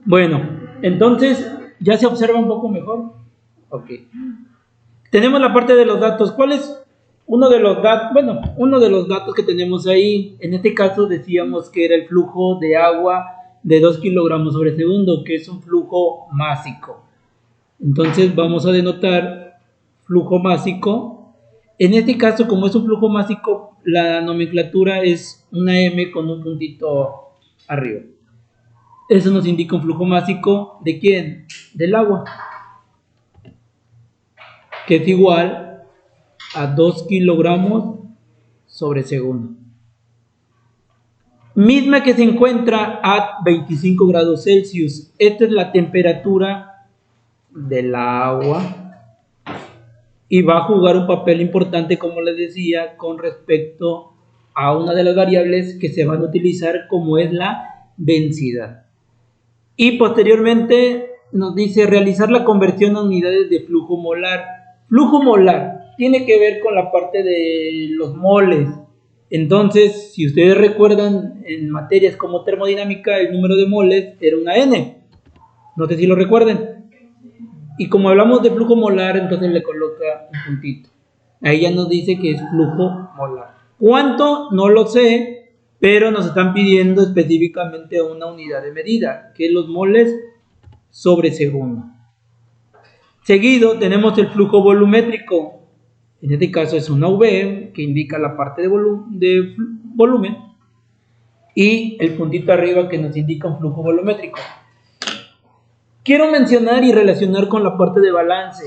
Bueno, entonces ya se observa un poco mejor. Ok. Tenemos la parte de los datos. ¿Cuál es uno de los datos? Bueno, uno de los datos que tenemos ahí, en este caso decíamos que era el flujo de agua de 2 kilogramos sobre segundo, que es un flujo másico. Entonces vamos a denotar flujo másico. En este caso, como es un flujo másico, la nomenclatura es una M con un puntito arriba. Eso nos indica un flujo másico ¿de quién? Del agua, que es igual a 2 kilogramos sobre segundo. Misma que se encuentra a 25 grados Celsius. Esta es la temperatura del agua y va a jugar un papel importante, como les decía, con respecto a una de las variables que se van a utilizar, como es la densidad. Y posteriormente nos dice realizar la conversión a unidades de flujo molar. Flujo molar tiene que ver con la parte de los moles. Entonces, si ustedes recuerdan, en materias como termodinámica, el número de moles era una n. No sé si lo recuerden. Y como hablamos de flujo molar, entonces le coloca un puntito. Ahí ya nos dice que es flujo molar. ¿Cuánto? No lo sé, pero nos están pidiendo específicamente una unidad de medida, que es los moles sobre segundo. Seguido tenemos el flujo volumétrico. En este caso es una V, que indica la parte de volumen, y el puntito arriba que nos indica un flujo volumétrico. Quiero mencionar y relacionar con la parte de balance.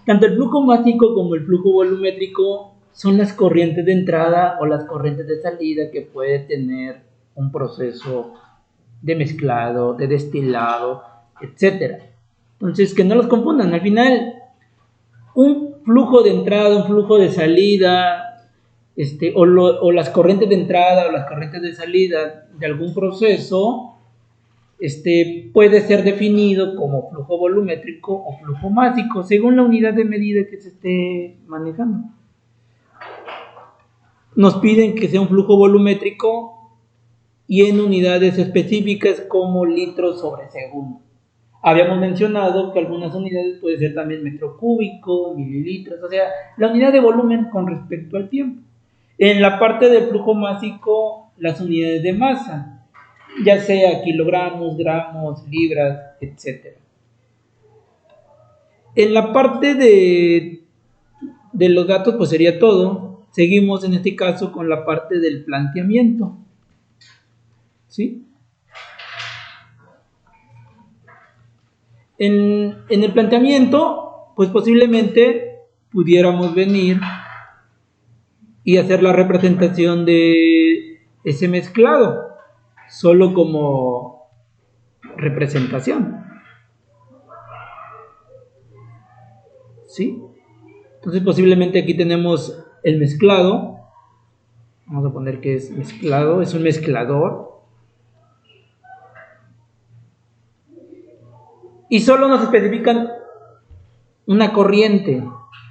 Tanto el flujo másico como el flujo volumétrico son las corrientes de entrada o las corrientes de salida que puede tener un proceso de mezclado, de destilado, etc. Entonces, que no los confundan. Al final, un flujo de entrada, un flujo de salida, o las corrientes de entrada o las corrientes de salida de algún proceso, puede ser definido como flujo volumétrico o flujo másico, según la unidad de medida que se esté manejando. Nos piden que sea un flujo volumétrico y en unidades específicas como litros sobre segundo. Habíamos mencionado que algunas unidades pueden ser también metro cúbico, mililitros, o sea, la unidad de volumen con respecto al tiempo. En la parte del flujo másico, las unidades de masa, ya sea kilogramos, gramos, libras, etc. En la parte de los datos, pues sería todo. Seguimos en este caso con la parte del planteamiento. ¿Sí? En el planteamiento, pues posiblemente pudiéramos venir y hacer la representación de ese mezclado, solo como representación. ¿Sí? Entonces posiblemente aquí tenemos el mezclado. Vamos a poner que es mezclado, es un mezclador. Y solo nos especifican una corriente.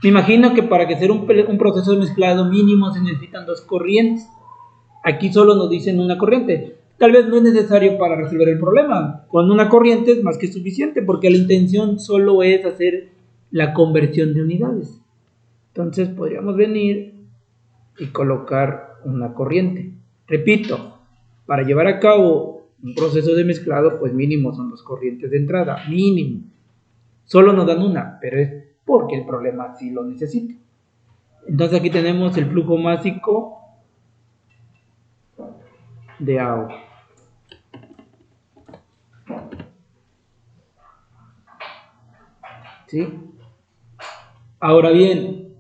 Me imagino que para que sea un proceso de mezclado mínimo se necesitan 2 corrientes. Aquí solo nos dicen una corriente. Tal vez no es necesario para resolver el problema. Con una corriente es más que suficiente, porque la intención solo es hacer la conversión de unidades. Entonces podríamos venir y colocar una corriente. Repito, para llevar a cabo un proceso de mezclado, pues mínimo son 2 corrientes de entrada, mínimo. Solo nos dan una, pero es porque el problema sí lo necesita. Entonces aquí tenemos el flujo másico de agua. ¿Sí? Ahora bien,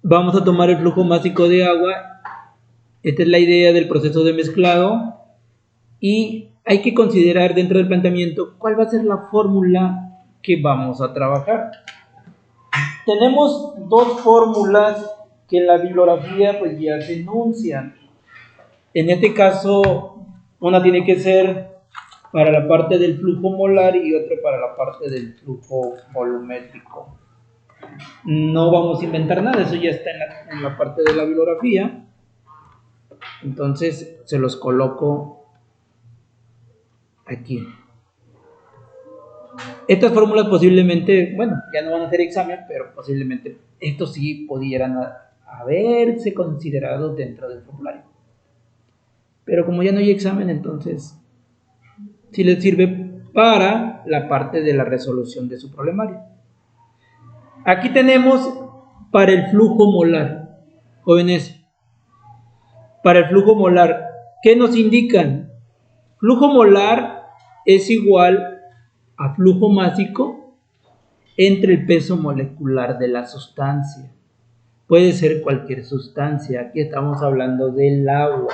vamos a tomar el flujo másico de agua. Esta es la idea del proceso de mezclado. Y hay que considerar dentro del planteamiento cuál va a ser la fórmula que vamos a trabajar. Tenemos 2 fórmulas que en la bibliografía pues ya se enuncian. En este caso, una tiene que ser para la parte del flujo molar y otra para la parte del flujo volumétrico. No vamos a inventar nada, eso ya está en la parte de la bibliografía. Entonces se los coloco aquí. Estas fórmulas posiblemente, bueno, ya no van a hacer examen, pero posiblemente estos sí pudieran haberse considerado dentro del formulario. Pero como ya no hay examen, entonces sí les sirve para la parte de la resolución de su problemario. Aquí tenemos para el flujo molar, jóvenes, para el flujo molar, ¿qué nos indican? Flujo molar es igual a flujo másico entre el peso molecular de la sustancia. Puede ser cualquier sustancia, aquí estamos hablando del agua.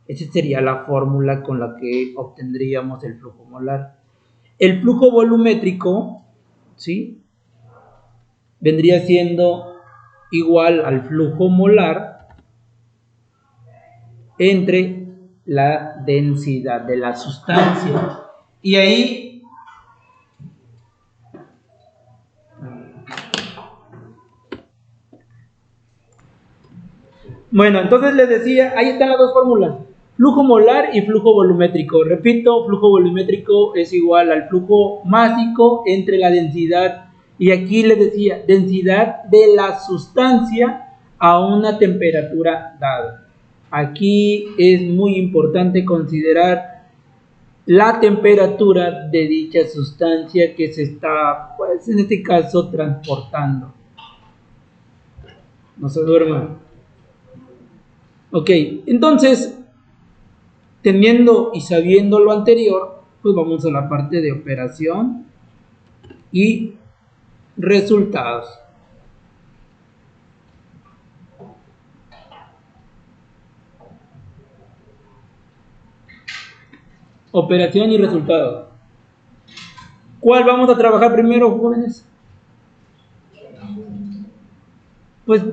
Esa sería la fórmula con la que obtendríamos el flujo molar. El flujo volumétrico, ¿sí?, vendría siendo igual al flujo molar entre la densidad de la sustancia. Y ahí bueno, entonces les decía, ahí están las dos fórmulas, flujo molar y flujo volumétrico. Repito, flujo volumétrico es igual al flujo másico entre la densidad, y aquí les decía, densidad de la sustancia a una temperatura dada. Aquí es muy importante considerar la temperatura de dicha sustancia que se está, pues en este caso, transportando. No se duerman. Ok, entonces, teniendo y sabiendo lo anterior, pues vamos a la parte de operación y resultados. Operación y resultados. ¿Cuál vamos a trabajar primero, jóvenes? Pues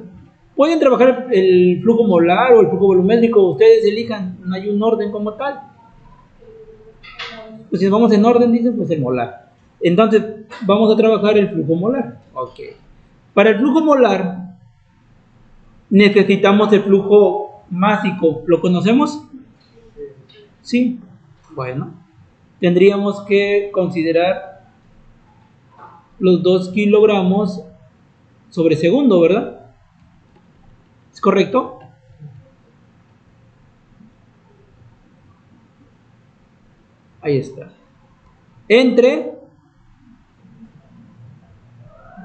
pueden trabajar el flujo molar o el flujo volumétrico, ustedes elijan, no hay un orden como tal. Pues si vamos en orden, dicen, pues el molar. Entonces, vamos a trabajar el flujo molar. Ok. Para el flujo molar, necesitamos el flujo másico. ¿Lo conocemos? Sí. Bueno, tendríamos que considerar los 2 kilogramos sobre segundo, ¿verdad? ¿Es correcto? Ahí está. Entre,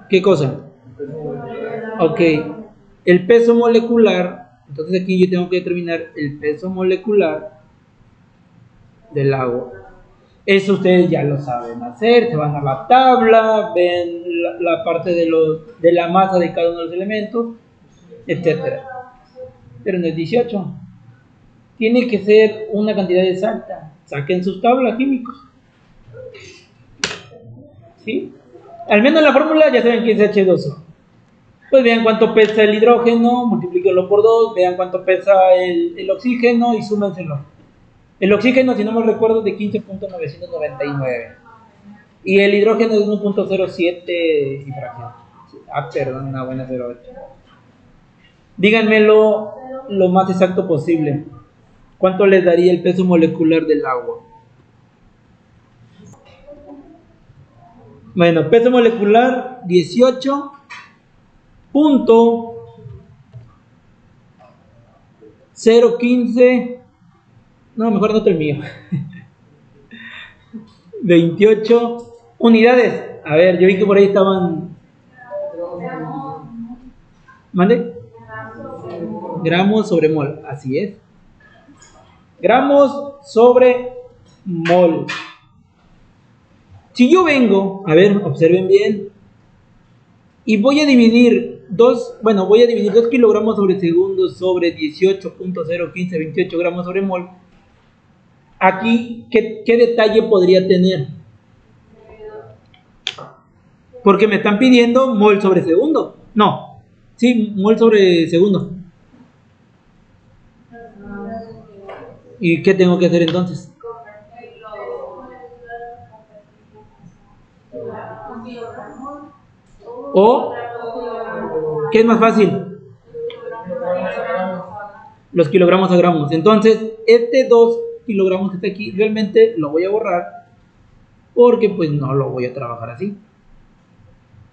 ¿qué cosa? Ok, el peso molecular. Entonces aquí yo tengo que determinar el peso molecular del agua. Eso ustedes ya lo saben hacer, se van a la tabla, ven la parte de la masa de cada uno de los elementos, etc. Pero no es 18. Tiene que ser una cantidad exacta. Saquen sus tablas químicos. ¿Sí? Al menos la fórmula ya saben que es H2O. Pues vean cuánto pesa el hidrógeno, multiplíquenlo por 2, vean cuánto pesa el oxígeno y súmenselo. El oxígeno, si no me recuerdo, es de 15.999. Y el hidrógeno es 1.07 y fracción. Perdón, una buena 0.8. Díganmelo lo más exacto posible. ¿Cuánto les daría el peso molecular del agua? Bueno, peso molecular 18.015. No, mejor anoto el mío. 28 unidades. A ver, yo vi que por ahí estaban. ¿Mande? Gramos sobre mol. Así es. Gramos sobre mol. Si yo vengo, a ver, observen bien, y voy a dividir 2 kilogramos sobre segundo sobre 18.01528 gramos sobre mol. Aquí, ¿qué detalle podría tener? Porque me están pidiendo mol sobre segundo. No, sí, mol sobre segundo. ¿Y qué tengo que hacer entonces? O, ¿qué es más fácil? Los kilogramos a gramos. Entonces, este 2 kilogramos que está aquí, realmente lo voy a borrar porque pues no lo voy a trabajar así.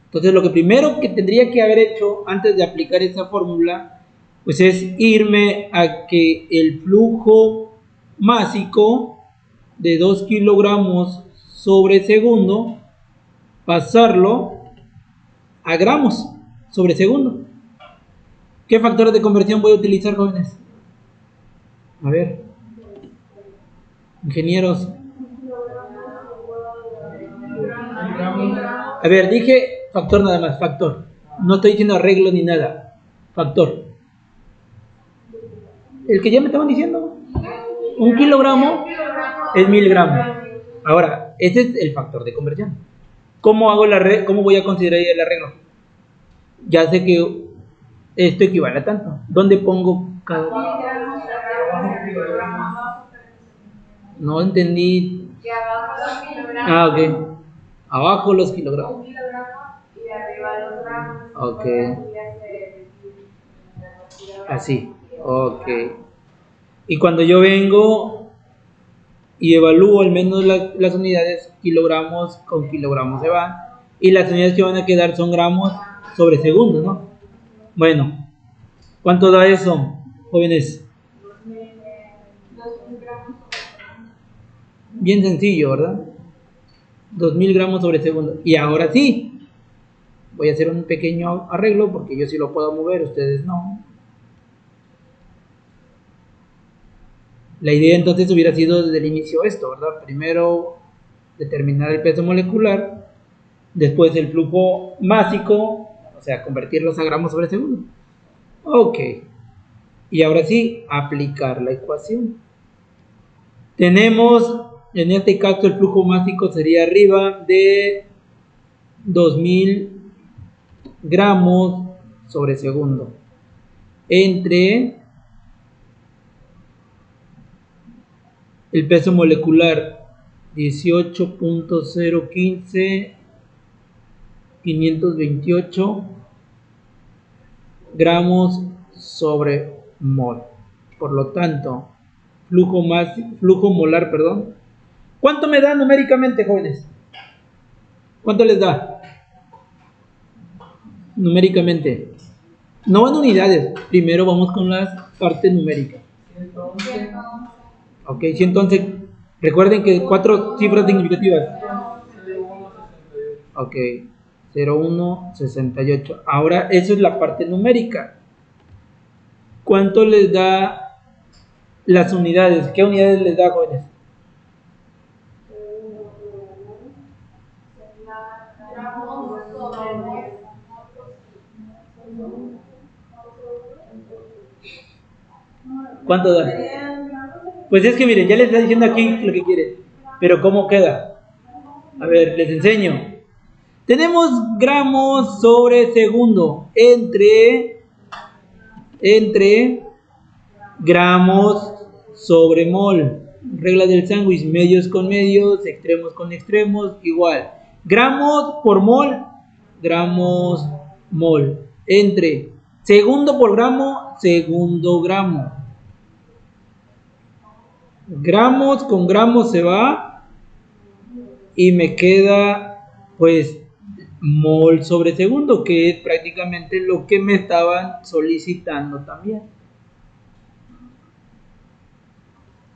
Entonces lo que primero que tendría que haber hecho antes de aplicar esa fórmula pues es irme a que el flujo másico de 2 kilogramos sobre segundo, pasarlo a gramos sobre segundo. ¿Qué factores de conversión voy a utilizar, jóvenes? A ver, ingenieros. A ver, dije factor nada más, factor. No estoy diciendo arreglo ni nada. Factor. El que ya me estaban diciendo. 1 kilogramo es 1000 gramos. Ahora, ese es el factor de conversión. ¿Cómo voy a considerar el arreglo? Ya sé que esto equivale a tanto. ¿Dónde pongo cada? No entendí. Ah, ok. Abajo los kilogramos. Y arriba los gramos. Ok. Así. Ok. Y cuando yo vengo y evalúo al menos las unidades, kilogramos con kilogramos se van. Y las unidades que van a quedar son gramos sobre segundo, ¿no? Bueno. ¿Cuánto da eso, jóvenes? Bien sencillo, ¿verdad? 2000 gramos sobre segundo. Y ahora sí, voy a hacer un pequeño arreglo porque yo sí lo puedo mover, ustedes no. La idea entonces hubiera sido desde el inicio esto, ¿verdad? Primero determinar el peso molecular, después el flujo másico, o sea, convertirlos a gramos sobre segundo. Ok. Y ahora sí, aplicar la ecuación. Tenemos, en este caso, el flujo másico sería arriba de 2000 gramos sobre segundo. Entre el peso molecular 18.015 528 gramos sobre mol. Por lo tanto, flujo molar, perdón. ¿Cuánto me da numéricamente, jóvenes? ¿Cuánto les da? Numéricamente. No en unidades. Primero vamos con las partes numéricas. 111. Ok, 111. Recuerden que 4 cifras significativas. Ok, 0168. Ahora, eso es la parte numérica. ¿Cuánto les da las unidades? ¿Qué unidades les da, jóvenes? ¿Cuánto da? Pues es que miren, ya les está diciendo aquí lo que quiere. Pero ¿cómo queda? A ver, les enseño. Tenemos gramos sobre segundo entre gramos sobre mol. Regla del sándwich, medios con medios, extremos con extremos, igual. Gramos por mol, gramos mol. Entre segundo por gramo, segundo gramo. Gramos con gramos se va y me queda pues mol sobre segundo, que es prácticamente lo que me estaban solicitando también.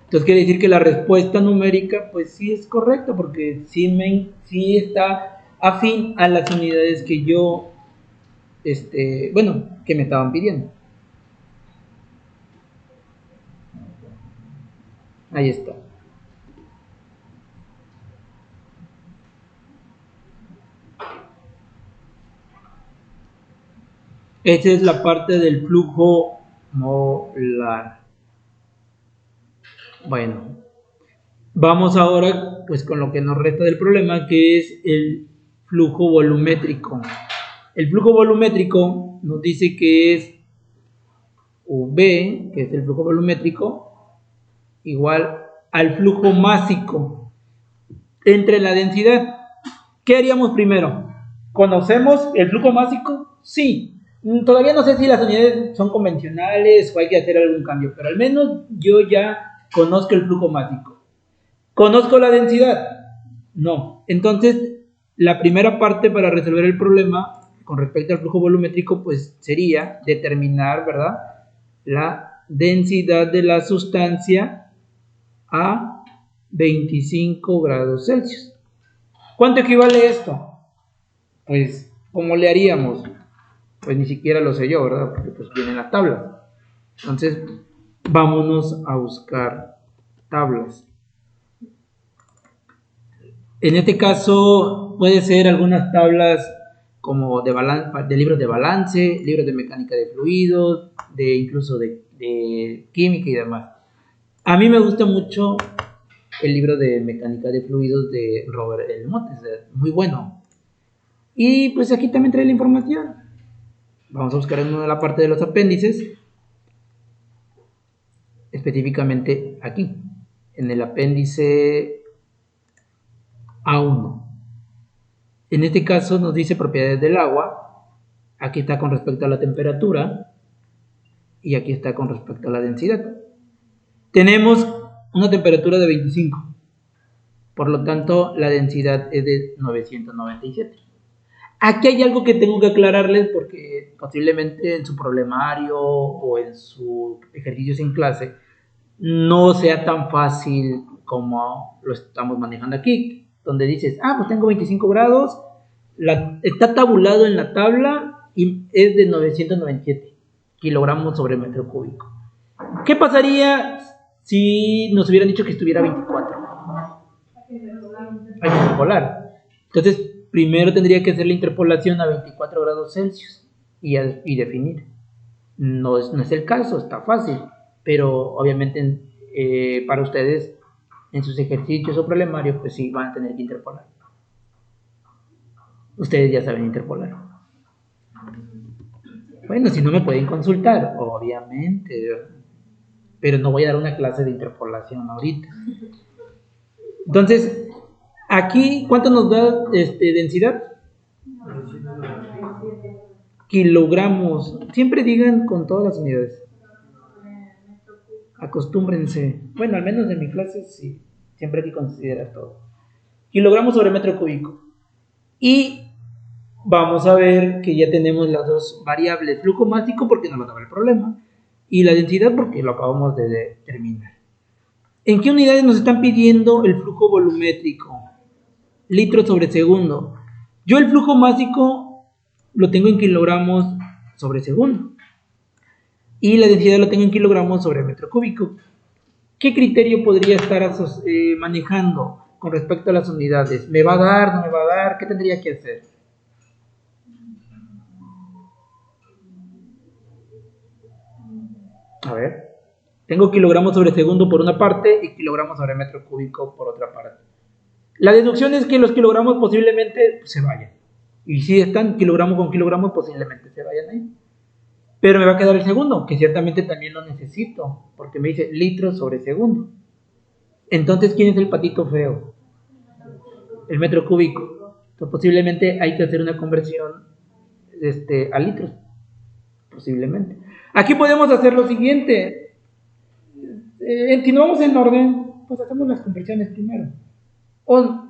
Entonces quiere decir que la respuesta numérica pues sí es correcta porque sí está afín a las unidades que yo que me estaban pidiendo. Ahí está. Esta es la parte del flujo molar. Bueno, vamos ahora pues con lo que nos resta del problema, que es el flujo volumétrico. El flujo volumétrico nos dice que es V, que es el flujo volumétrico, igual al flujo másico entre la densidad. ¿Qué haríamos primero? ¿Conocemos el flujo másico? Sí. Todavía no sé si las unidades son convencionales o hay que hacer algún cambio, pero al menos yo ya Conozco el flujo másico. ¿Conozco la densidad? No. Entonces, la primera parte para resolver el problema con respecto al flujo volumétrico, pues sería determinar, ¿verdad?, la densidad de la sustancia a 25 grados Celsius. ¿Cuánto equivale esto? Pues, ¿cómo le haríamos? Pues ni siquiera lo sé yo, ¿verdad? Porque pues vienen las tablas. Entonces, vámonos a buscar tablas. En este caso, puede ser algunas tablas como de libros de balance, libros de mecánica de fluidos, incluso de química y demás. A mí me gusta mucho el libro de mecánica de fluidos de Robert L. Mottes, muy bueno. Y pues aquí también trae la información. Vamos a buscar en una de la parte de los apéndices, específicamente aquí, en el apéndice A1. En este caso nos dice propiedades del agua. Aquí está con respecto a la temperatura y aquí está con respecto a la densidad. Tenemos una temperatura de 25, por lo tanto la densidad es de 997. Aquí hay algo que tengo que aclararles porque posiblemente en su problemario o en sus ejercicios en clase no sea tan fácil como lo estamos manejando aquí, donde dices, pues tengo 25 grados, está tabulado en la tabla y es de 997 kilogramos sobre metro cúbico. ¿Qué pasaría si nos hubieran dicho que estuviera 24? Hay que interpolar. Entonces, primero tendría que hacer la interpolación a 24 grados Celsius y definir. No es el caso, está fácil, pero obviamente para ustedes en sus ejercicios o problemarios pues sí van a tener que interpolar. Ustedes ya saben interpolar. Bueno, si no me pueden consultar, obviamente, pero no voy a dar una clase de interpolación ahorita. Entonces, aquí, ¿cuánto nos da densidad? Kilogramos. Siempre digan con todas las unidades. Acostúmbrense. Bueno, al menos en mi clase sí. Siempre hay que considerar todo. Kilogramos sobre metro cúbico. Y vamos a ver que ya tenemos las dos variables. Flujo másico porque nos lo daba el problema. Y la densidad porque lo acabamos de determinar. ¿En qué unidades nos están pidiendo el flujo volumétrico? Litros sobre segundo. Yo el flujo másico lo tengo en kilogramos sobre segundo. Y la densidad lo tengo en kilogramos sobre metro cúbico. ¿Qué criterio podría estar manejando con respecto a las unidades? ¿Me va a dar? ¿No me va a dar? ¿Qué tendría que hacer? A ver. Tengo kilogramos sobre segundo por una parte y kilogramos sobre metro cúbico por otra parte. La deducción es que los kilogramos posiblemente se vayan. Y si están kilogramos con kilogramos, posiblemente se vayan ahí. Pero me va a quedar el segundo, que ciertamente también lo necesito, porque me dice litros sobre segundo. Entonces, ¿quién es el patito feo? El metro cúbico. Entonces, posiblemente hay que hacer una conversión a litros. Posiblemente. Aquí podemos hacer lo siguiente. Si no vamos en orden, pues hacemos las conversiones primero. O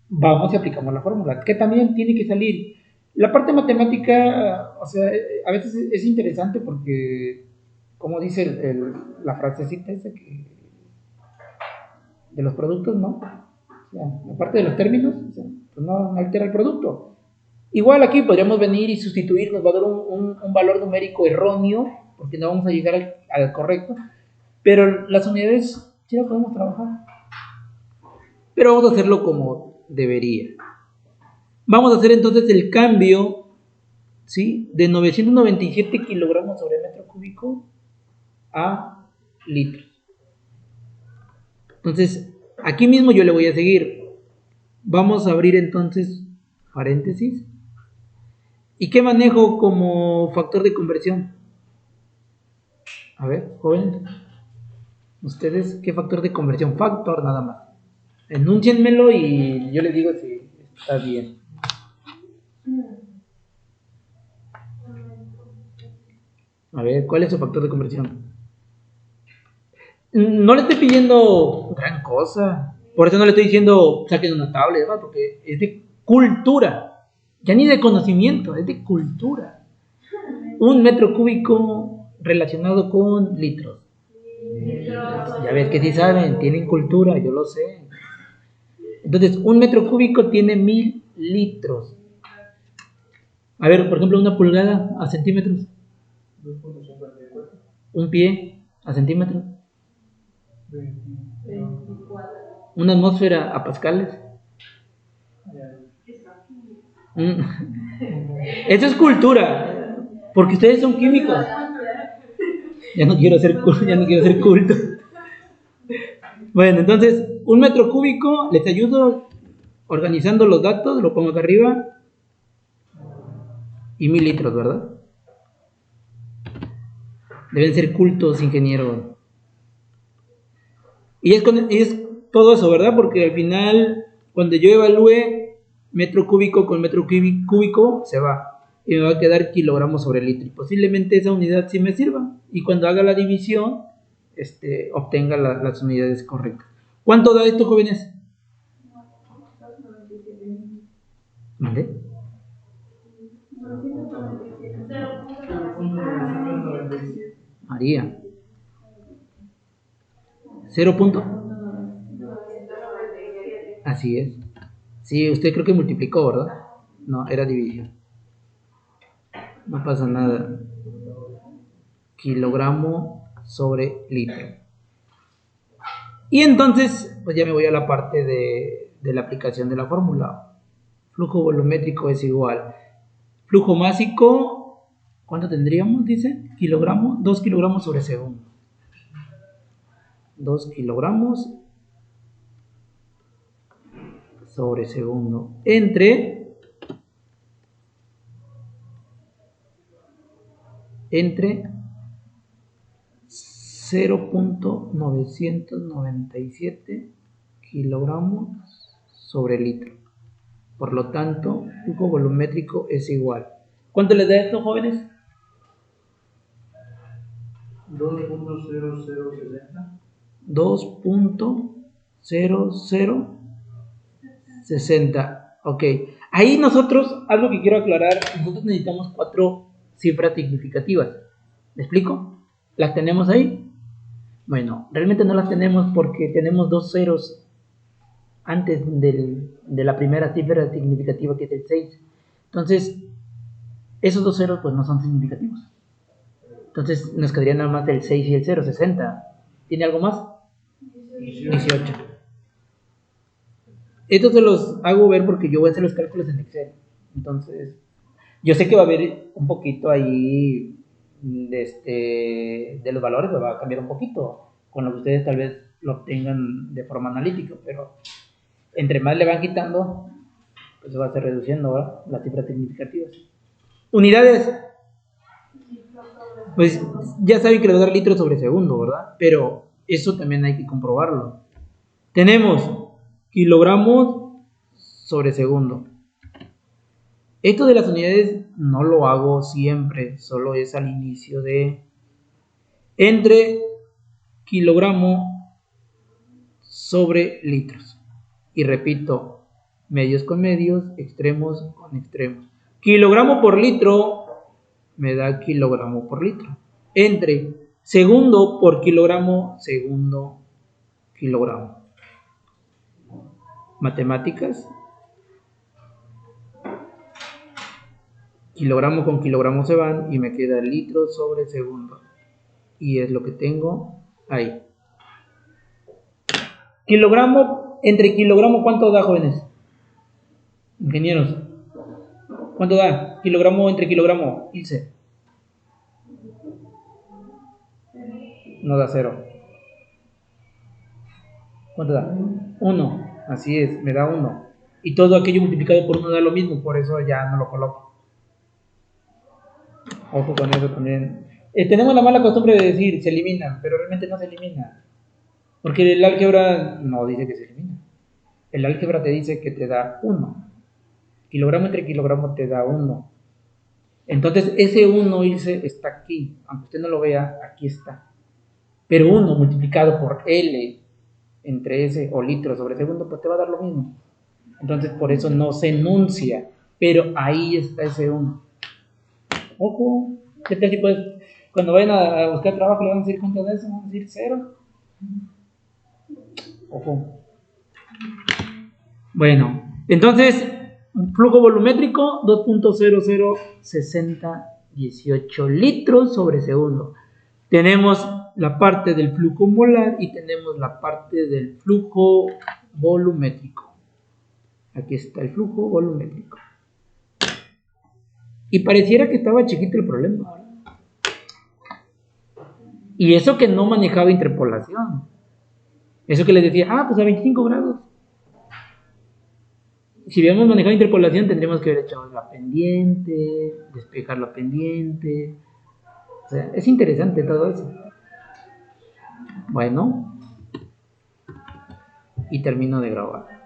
vamos y aplicamos la fórmula, que también tiene que salir. La parte matemática, o sea, a veces es interesante porque, como dice la frasecita esa que de los productos, ¿no? O sea, la parte de los términos, o sea, pues no altera el producto. Igual aquí podríamos venir y sustituir, nos va a dar un valor numérico erróneo, porque no vamos a llegar al correcto, pero las unidades sí las podemos trabajar. Pero vamos a hacerlo como debería. Vamos a hacer entonces el cambio, ¿sí?, de 997 kilogramos sobre metro cúbico a litros. Entonces, aquí mismo yo le voy a seguir. Vamos a abrir entonces paréntesis. ¿Y qué manejo como factor de conversión? A ver, joven, ¿ustedes qué factor de conversión? Factor nada más. Enúncienmelo y yo les digo si está bien. A ver, ¿cuál es su factor de conversión? No le estoy pidiendo gran cosa. Por eso no le estoy diciendo saquen una tabla y demás, porque es de cultura. Ya ni de conocimiento, es de cultura. Un metro cúbico relacionado con litros. Ya ves que sí saben, tienen cultura, yo lo sé. Entonces, un metro cúbico tiene 1000 litros. A ver, por ejemplo, una pulgada a centímetros. Un pie a centímetros. Una atmósfera a pascales. Eso es cultura, porque ustedes son químicos. Ya no quiero ser culto. Bueno, entonces, un metro cúbico, les ayudo organizando los datos, lo pongo acá arriba. Y 1000 litros, ¿verdad? Deben ser cultos, ingenieros. Y es todo eso, ¿verdad? Porque al final, cuando yo evalúe metro cúbico con metro cúbico, se va. Y me va a quedar kilogramos sobre litro. Y posiblemente esa unidad sí me sirva. Y cuando haga la división, obtenga las unidades correctas. ¿Cuánto da esto, jóvenes? ¿Vale? María. 0 punto. Así es. Sí, usted creo que multiplicó, ¿verdad? No, era división. No pasa nada. Kilogramo sobre litro. Y entonces, pues ya me voy a la parte de la aplicación de la fórmula. Flujo volumétrico es igual. Flujo másico, ¿cuánto tendríamos? Dice, kilogramo, 2 kilogramos sobre segundo. 2 kilogramos sobre segundo. Entre 0.997 kilogramos sobre litro. Por lo tanto, flujo volumétrico es igual. ¿Cuánto les da esto, jóvenes? 2.0060. 2.0060. Ok. Ahí nosotros, algo que quiero aclarar, nosotros necesitamos 4 cifras significativas. ¿Me explico? ¿Las tenemos ahí? Bueno, realmente no las tenemos porque tenemos 2 ceros antes de la primera cifra significativa, que es el 6. Entonces, esos 2 ceros pues no son significativos. Entonces nos quedaría nada más el 6 y el 0, 60. ¿Tiene algo más? 18. Esto se los hago ver porque yo voy a hacer los cálculos en Excel. Entonces, yo sé que va a haber un poquito ahí de los valores, va a cambiar un poquito, con lo que ustedes tal vez lo obtengan de forma analítica, pero entre más le van quitando, pues se va a estar reduciendo, ¿verdad? Las cifras significativas. Unidades, pues ya saben que le va a dar litros sobre segundo, ¿verdad? Pero eso también hay que comprobarlo. Tenemos kilogramos sobre segundo. Esto de las unidades no lo hago siempre, solo es al inicio de entre kilogramo sobre litros. Y repito, medios con medios, extremos con extremos. Kilogramo por litro me da kilogramo por litro. Entre segundo por kilogramo, segundo kilogramo. Matemáticas. Kilogramo con kilogramo se van y me queda litro sobre segundo. Y es lo que tengo ahí. Kilogramo, entre kilogramo, ¿cuánto da, jóvenes? Ingenieros. ¿Cuánto da? Kilogramo entre kilogramo. Ilse. No da 0. ¿Cuánto da? 1. Así es, me da 1. Y todo aquello multiplicado por 1 da lo mismo, por eso ya no lo coloco. Ojo con eso también. Tenemos la mala costumbre de decir se eliminan, pero realmente no se elimina. Porque el álgebra no dice que se elimina. El álgebra te dice que te da 1. Kilogramo entre kilogramo te da 1. Entonces ese 1, Ilse, está aquí. Aunque usted no lo vea, aquí está. Pero 1 multiplicado por L entre S o litros sobre segundo, pues te va a dar lo mismo. Entonces, por eso no se enuncia. Pero ahí está ese 1. Ojo, ¿qué tal si puedes, cuando vayan a buscar trabajo, le van a decir cuánto de eso? Van a decir 0. Ojo. Bueno, entonces, flujo volumétrico 2.006018 litros sobre segundo. Tenemos la parte del flujo molar y tenemos la parte del flujo volumétrico. Aquí está el flujo volumétrico. Y pareciera que estaba chiquito el problema. Y eso que no manejaba interpolación. Eso que les decía, pues a 25 grados. Si hubiéramos manejado interpolación, tendríamos que haber hecho la pendiente, despejar la pendiente. O sea, es interesante todo eso. Bueno, y termino de grabar.